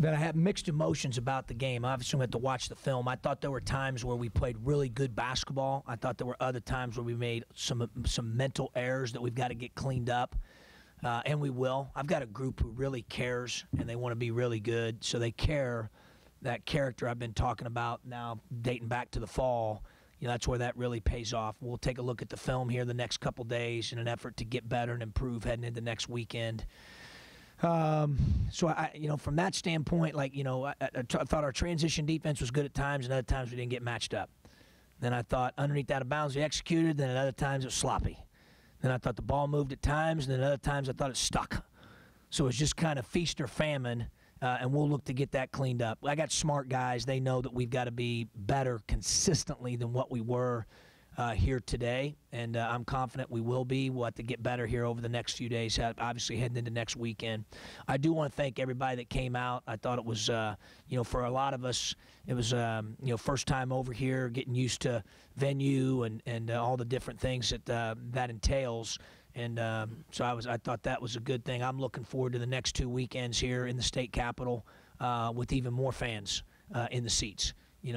that I have mixed emotions about the game. Obviously, we had to watch the film. I thought there were times where we played really good basketball. I thought there were other times where we made some mental errors that we've got to get cleaned up, and we will. I've got a group who really cares, and they want to be really good, so they care. That character I've been talking about now dating back to the fall, that's where that really pays off. We'll take a look at the film here the next couple days in an effort to get better and improve heading into next weekend. So I from that standpoint, I thought our transition defense was good at times, and other times we didn't get matched up. Then I thought underneath out of bounds we executed, then at other times it was sloppy. Then I thought the ball moved at times, and then at other times I thought it stuck. So it's just kind of feast or famine, and we'll look to get that cleaned up. I got smart guys. They know that we've got to be better consistently than what we were here today, and I'm confident we will be. We'll have to get better here over the next few days, obviously heading into next weekend. I do want to thank everybody that came out. I thought it was, for a lot of us, it was, first time over here, getting used to venue and all the different things that that entails. And so I thought that was a good thing. I'm looking forward to the next 2 weekends here in the state capitol with even more fans in the seats.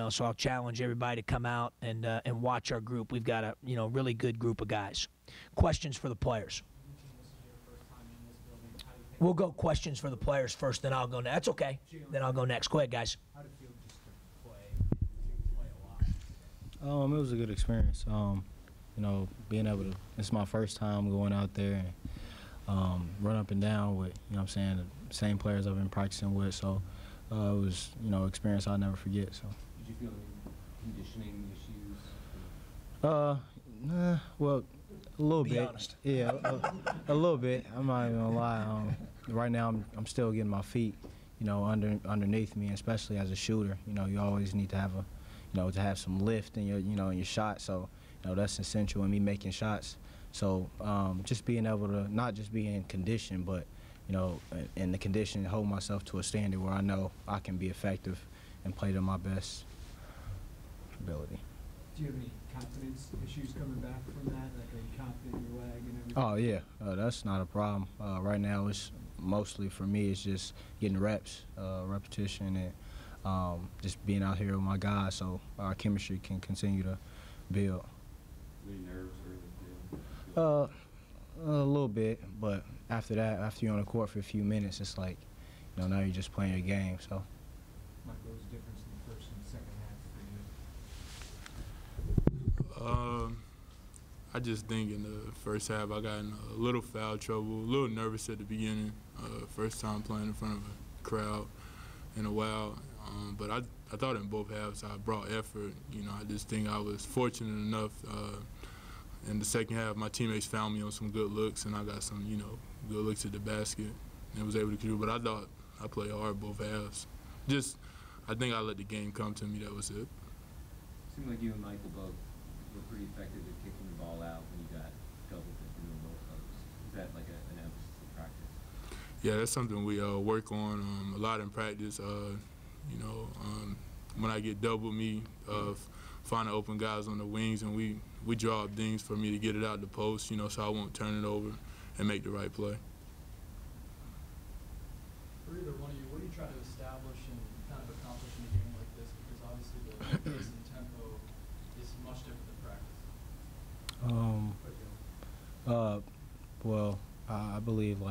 So I'll challenge everybody to come out and watch our group. We've got a really good group of guys. Questions for the players? We'll go questions for the players first, then I'll go next. That's okay. Then I'll go next. Go ahead, guys. How did it feel just to play a lot? It was a good experience. Being able to, it's my first time going out there and run up and down with, the same players I've been practicing with. So it was, experience I'll never forget. So. Did you feel any conditioning issues? Well, a little bit. Be honest. Yeah, a little bit. I'm not even gonna lie. Right now, I'm still getting my feet, underneath me, especially as a shooter. You always need to have to have some lift in your, in your shot. So, that's essential in me making shots. So, just being able to not just be in condition, but in the condition, hold myself to a standard where I know I can be effective and play to my best ability. Do you have any confidence issues coming back from that? Like, are you confident in your leg and everything? Oh, yeah. That's not a problem. Right now, it's mostly for me, it's just getting reps, repetition, and just being out here with my guys so our chemistry can continue to build. Any nerves or anything? A little bit, but after that, after you're on the court for a few minutes, it's like, now you're just playing your game. So. Mike, what was the difference in the first and second half for you? I just think in the first half I got in a little foul trouble, a little nervous at the beginning. First time playing in front of a crowd in a while. But I thought in both halves I brought effort. I just think I was fortunate enough. In the second half, my teammates found me on some good looks, and I got some, good looks at the basket and was able to contribute. But I thought I played hard both halves. I think I let the game come to me. That was it. It seemed like you and Michael both were pretty effective at kicking the ball out when you got doubled in both posts. Is that like an emphasis in practice? Yeah, that's something we work on a lot in practice. When I get doubled, finding open guys on the wings, and we draw up things for me to get it out the post, so I won't turn it over and make the right play. For either one of you, what do you try to establish and kind of accomplish in a game like this? Because obviously the pace and tempo is much different than practice. Well, I believe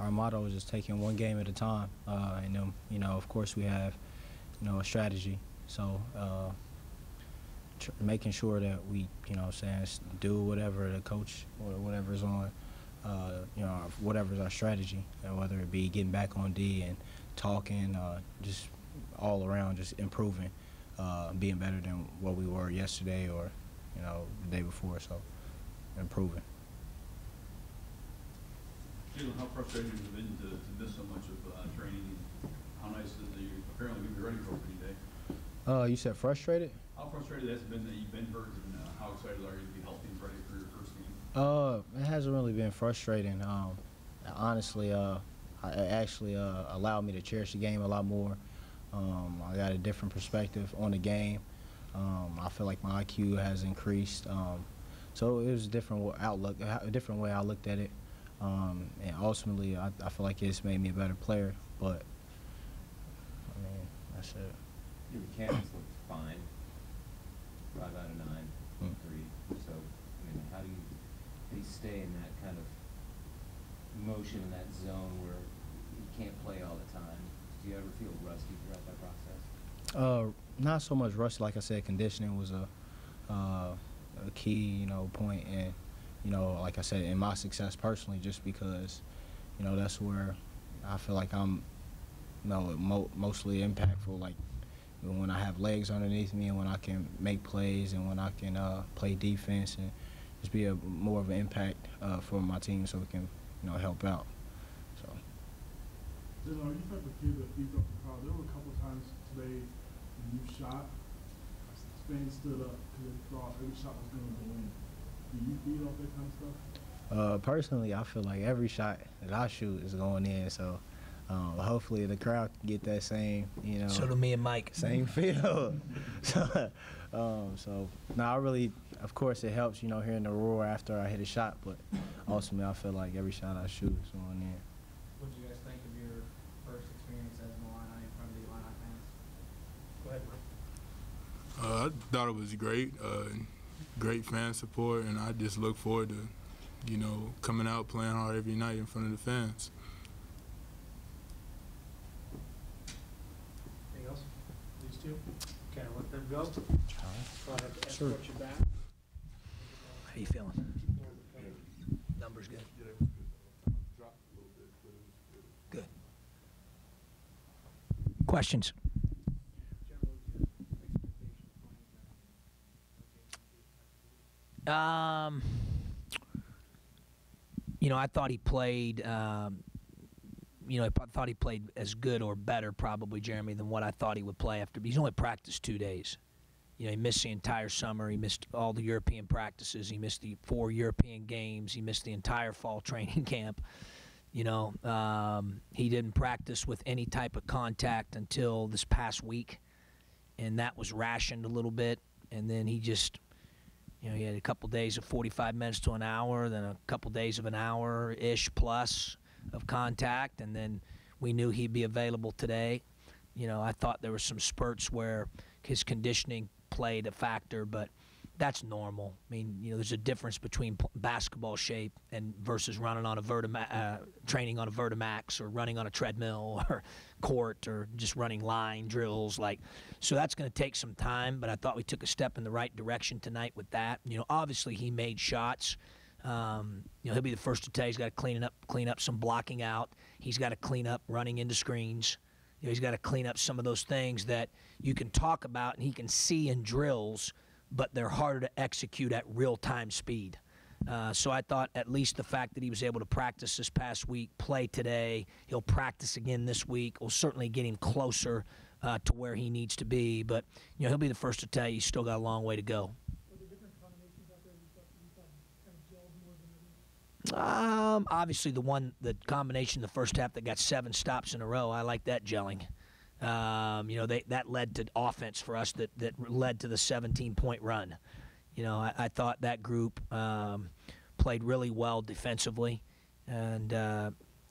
our motto is just taking one game at a time, and then of course we have a strategy. So making sure that we do whatever the coach or whatever's on. Whatever's our strategy, whether it be getting back on D and talking, just all around, just improving, being better than what we were yesterday or, the day before, so improving. Jalen, how frustrating has it been to miss so much of training? How nice is it that you apparently going to be ready for opening day? You said frustrated? How frustrated has it been that you've been hurt, and how excited are you to be healthy and ready for your first game? It hasn't really been frustrating. Honestly, it actually allowed me to cherish the game a lot more. I got a different perspective on the game. I feel like my IQ has increased. So it was a different outlook, a different way I looked at it. And ultimately, I feel like it's made me a better player. But sure. Your mechanics looked fine. 5 out of 9, 3. So, I mean, how do you stay in that kind of motion in that zone where you can't play all the time? Do you ever feel rusty throughout that process? Not so much rusty. Like I said, conditioning was a key, point, and like I said, in my success personally, just because, that's where I feel like I'm, mostly impactful. Like when I have legs underneath me, and when I can make plays, and when I can play defense, and just be more of an impact for my team, so we can, help out. So. Jalen, are you the type of kid that feeds off the crowd? There were a couple times today when you shot, fans stood up because they thought every shot was going to go in. Do you feed off that kind of stuff? Personally, I feel like every shot that I shoot is going in, so hopefully the crowd can get that same, So do me and Mike. Same feel. So I really, of course, it helps, hearing the roar after I hit a shot, but ultimately I feel like every shot I shoot is going in. What did you guys think of your first experience as an Illini in front of the Illini fans? Go ahead, Mike. I thought it was great, great fan support, and I just look forward to, coming out, playing hard every night in front of the fans. Anything else? These two? Okay, I'll let them go. I'll have to Sure. escort you back. How you feeling? Numbers good? Good. Questions? I thought he played, I thought he played as good or better probably, Jeremy, than what I thought he would play after. He's only practiced 2 days. He missed the entire summer. He missed all the European practices. He missed the 4 European games. He missed the entire fall training camp. He didn't practice with any type of contact until this past week, and that was rationed a little bit. And then he just, he had a couple days of 45 minutes to an hour, then a couple days of an hour-ish plus of contact, and then we knew he'd be available today. I thought there were some spurts where his conditioning played a factor, but that's normal. I mean, there's a difference between basketball shape and versus running on a training on a Vertimax, or running on a treadmill or court, or just running line drills. So that's going to take some time, but I thought we took a step in the right direction tonight with that. Obviously he made shots. He'll be the first to tell you he's got to clean up some blocking out. He's got to clean up running into screens. He's got to clean up some of those things that you can talk about and he can see in drills, but they're harder to execute at real-time speed. So I thought at least the fact that he was able to practice this past week, play today, he'll practice again this week, will certainly get him closer to where he needs to be. But, he'll be the first to tell you he's still got a long way to go. Obviously the combination the first half that got 7 stops in a row, I like that gelling. That led to offense for us that led to the 17-point run. I thought that group played really well defensively, and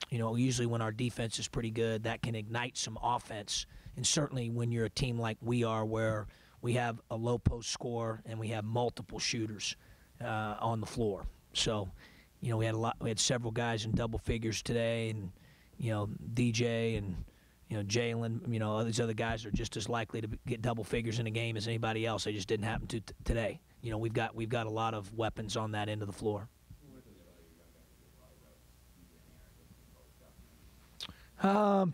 usually when our defense is pretty good, that can ignite some offense. And certainly when you're a team like we are, where we have a low post score and we have multiple shooters on the floor. So, we had several guys in double figures today, and DJ and Jalen, all these other guys are just as likely to get double figures in a game as anybody else. They just didn't happen to today. We've got a lot of weapons on that end of the floor.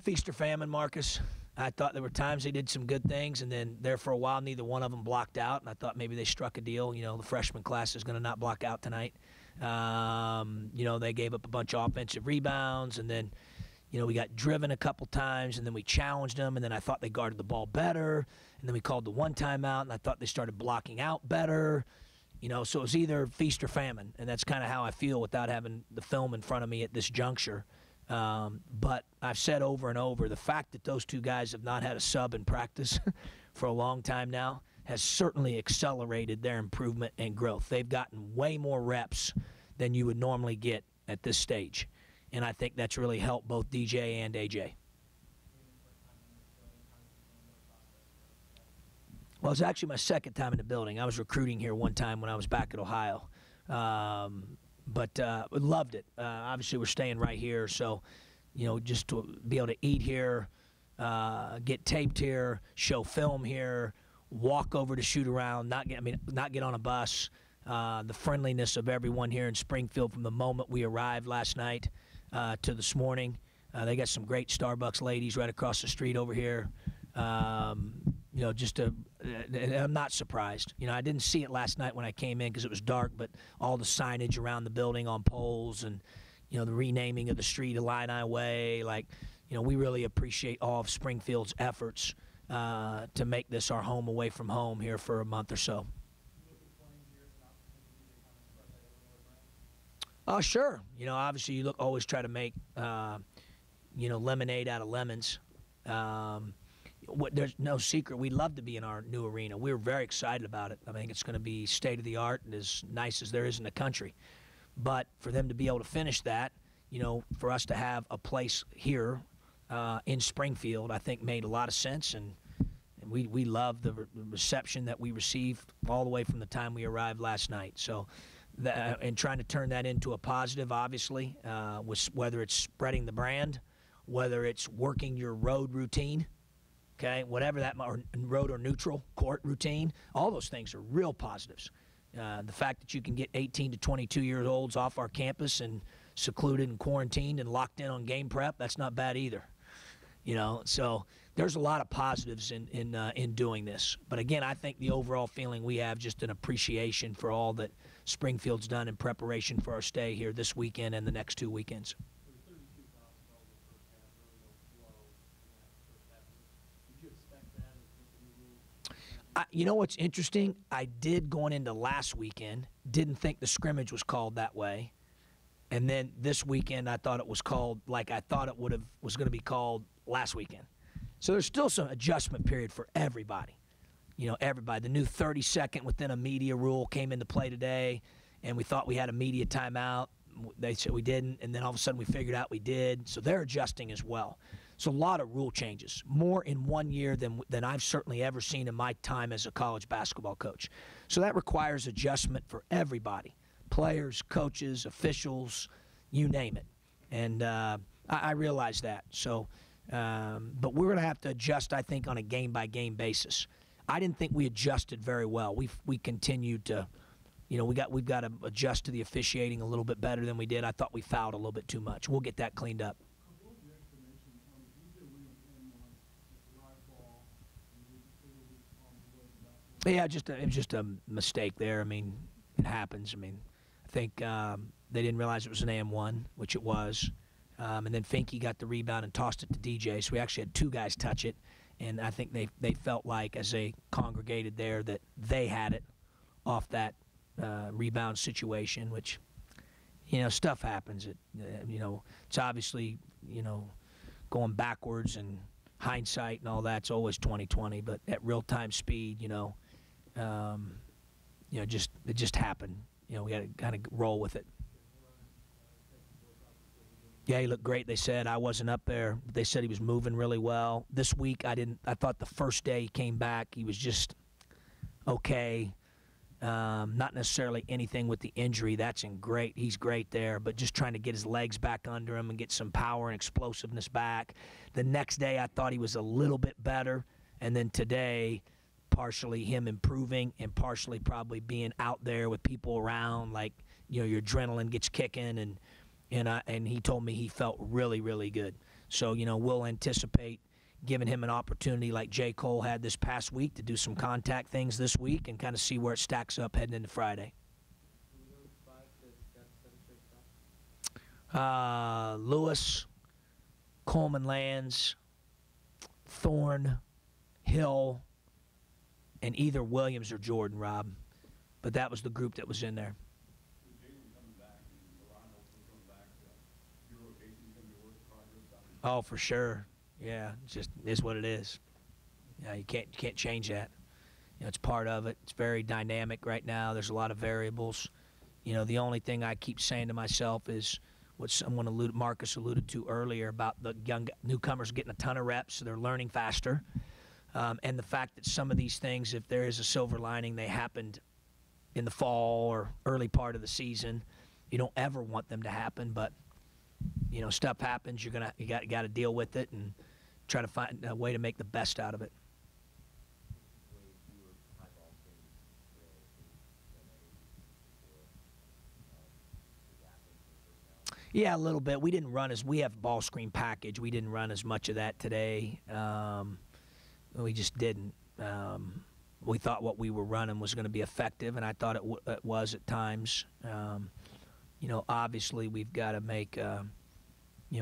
Feast or famine, Marcus. I thought there were times they did some good things, and then there for a while neither one of them blocked out, and I thought maybe they struck a deal. The freshman class is going to not block out tonight. They gave up a bunch of offensive rebounds, and then we got driven a couple times, and then we challenged them, and then I thought they guarded the ball better, and then we called the one timeout, and I thought they started blocking out better. So it was either feast or famine, and that's kind of how I feel without having the film in front of me at this juncture. But I've said over and over, the fact that those two guys have not had a sub in practice for a long time now has certainly accelerated their improvement and growth. They've gotten way more reps than you would normally get at this stage. And I think that's really helped both DJ and AJ. Well, it's actually my second time in the building. I was recruiting here one time when I was back at Ohio. But loved it. Obviously, we're staying right here, so, just to be able to eat here, get taped here, show film here, walk over to shoot around, not get on a bus. The friendliness of everyone here in Springfield from the moment we arrived last night to this morning. They got some great Starbucks ladies right across the street over here. And I'm not surprised. I didn't see it last night when I came in because it was dark, but all the signage around the building on poles and, the renaming of the street Illini Way, we really appreciate all of Springfield's efforts to make this our home away from home here for a month or so. Sure. Obviously you always try to make, lemonade out of lemons. There's no secret. We love to be in our new arena. We're very excited about it. I think it's going to be state-of-the-art and as nice as there is in the country. But for them to be able to finish that, for us to have a place here in Springfield, I think made a lot of sense. And we love the reception that we received all the way from the time we arrived last night. So, and trying to turn that into a positive, obviously, whether it's spreading the brand, whether it's working your road routine, okay, whatever that, or road or neutral court routine, all those things are real positives. The fact that you can get 18 to 22 years olds off our campus and secluded and quarantined and locked in on game prep, that's not bad either. So there's a lot of positives in doing this. But again, I think the overall feeling we have just an appreciation for all that Springfield's done in preparation for our stay here this weekend and the next 2 weekends. What's interesting? I did, going into last weekend, didn't think the scrimmage was called that way. And then this weekend I thought it was called like I thought it was going to be called last weekend. So there's still some adjustment period for everybody. Everybody. The new 30-second within a media rule came into play today, and we thought we had a media timeout. They said we didn't, and then all of a sudden we figured out we did. So they're adjusting as well. So a lot of rule changes, more in 1 year than I've certainly ever seen in my time as a college basketball coach. So that requires adjustment for everybody, players, coaches, officials, you name it. And I realize that. So, but we're going to have to adjust, I think, on a game-by-game basis. I didn't think we adjusted very well. We continued to, we've got to adjust to the officiating a little bit better than we did. I thought we fouled a little bit too much. We'll get that cleaned up. Yeah, it was just a mistake there. I mean, it happens. I think they didn't realize it was an AM1, which it was. And then Finke got the rebound and tossed it to DJ. So we actually had two guys touch it. And I think they felt like, as they congregated there, that they had it off that rebound situation, which, stuff happens. It's obviously, going backwards and hindsight and all that's always 20/20. But at real-time speed, it just happened. We got to kind of roll with it. Yeah, he looked great. They said I wasn't up there. But they said he was moving really well. This week, I thought the first day he came back, he was just okay. Not necessarily anything with the injury. That's great. He's great there. But just trying to get his legs back under him and get some power and explosiveness back. The next day, I thought he was a little bit better. And then today, partially him improving and partially probably being out there with people around, like, your adrenaline gets kicking, and he told me he felt really, really good. So, we'll anticipate giving him an opportunity like J. Cole had this past week to do some contact things this week and kind of see where it stacks up heading into Friday. Lewis, Coleman-Lands, Thorne, Hill, and either Williams or Jordan, Rob. But that was the group that was in there. Oh, for sure. Yeah, it just is what it is. You can't change that. It's part of it. It's very dynamic right now. There's a lot of variables. The only thing I keep saying to myself is what Marcus alluded to earlier about the young newcomers getting a ton of reps, so they're learning faster. And the fact that some of these things, if there is a silver lining, they happened in the fall or early part of the season. You don't ever want them to happen, but stuff happens. You got to deal with it and try to find a way to make the best out of it. Yeah, a little bit. We didn't run we have ball screen package. We didn't run as much of that today. We just didn't. We thought what we were running was going to be effective, and I thought it was at times. Obviously we've got to make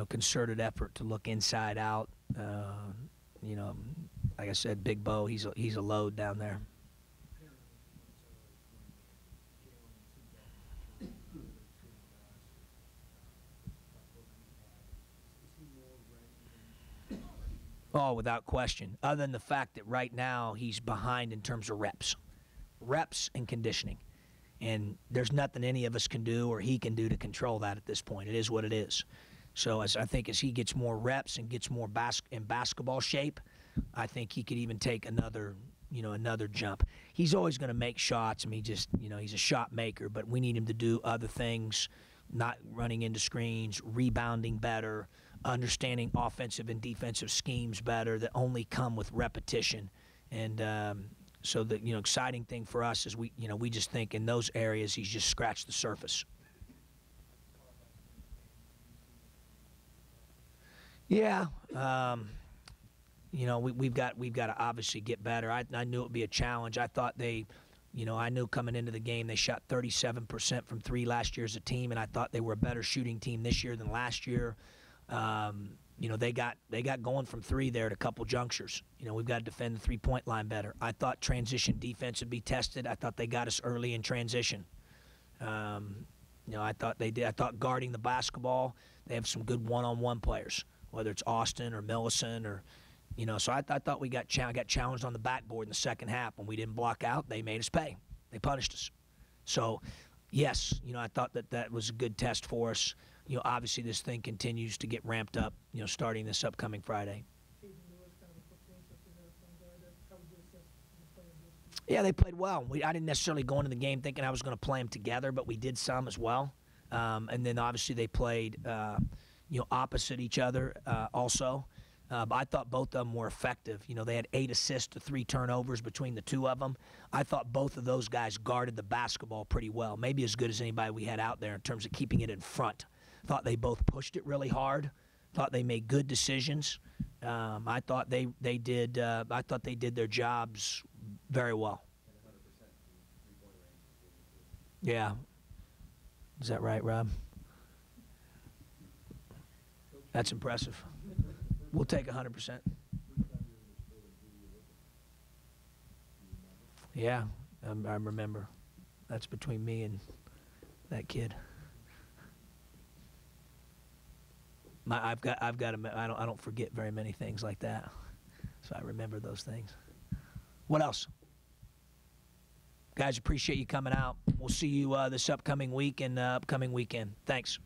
concerted effort to look inside out. Like I said, Big Bo, he's a load down there. Oh, without question. Other than the fact that right now he's behind in terms of reps and conditioning. And there's nothing any of us can do or he can do to control that at this point. It is what it is. So I think as he gets more reps and gets more in basketball shape, I think he could even take another jump. He's always going to make shots. I mean, he's a shot maker, but we need him to do other things, not running into screens, rebounding better, understanding offensive and defensive schemes better that only come with repetition. And so the exciting thing for us is we just think in those areas he's just scratched the surface. Yeah, we've got to obviously get better. I knew it would be a challenge. I thought I knew coming into the game they shot 37% from three last year as a team, and I thought they were a better shooting team this year than last year. They got going from three there at a couple junctures. We've got to defend the three-point line better. I thought transition defense would be tested. I thought they got us early in transition. I thought they did. I thought guarding the basketball, they have some good one-on-one players, whether it's Austin or Millicent or, So I thought we got challenged on the backboard in the second half. When we didn't block out, they made us pay. They punished us. So, yes, I thought that was a good test for us. Obviously this thing continues to get ramped up, starting this upcoming Friday. Yeah, they played well. I didn't necessarily go into the game thinking I was going to play them together, but we did some as well. And then obviously they played, opposite each other also. But I thought both of them were effective. They had 8 assists to 3 turnovers between the two of them. I thought both of those guys guarded the basketball pretty well, maybe as good as anybody we had out there in terms of keeping it in front. Thought they both pushed it really hard. Thought they made good decisions. I thought they did. I thought they did their jobs very well. Yeah. Is that right, Rob? That's impressive. We'll take 100%. Yeah, I remember. That's between me and that kid. I don't forget very many things like that, so I remember those things. What else? Guys, appreciate you coming out. We'll see you this upcoming week and upcoming weekend. Thanks.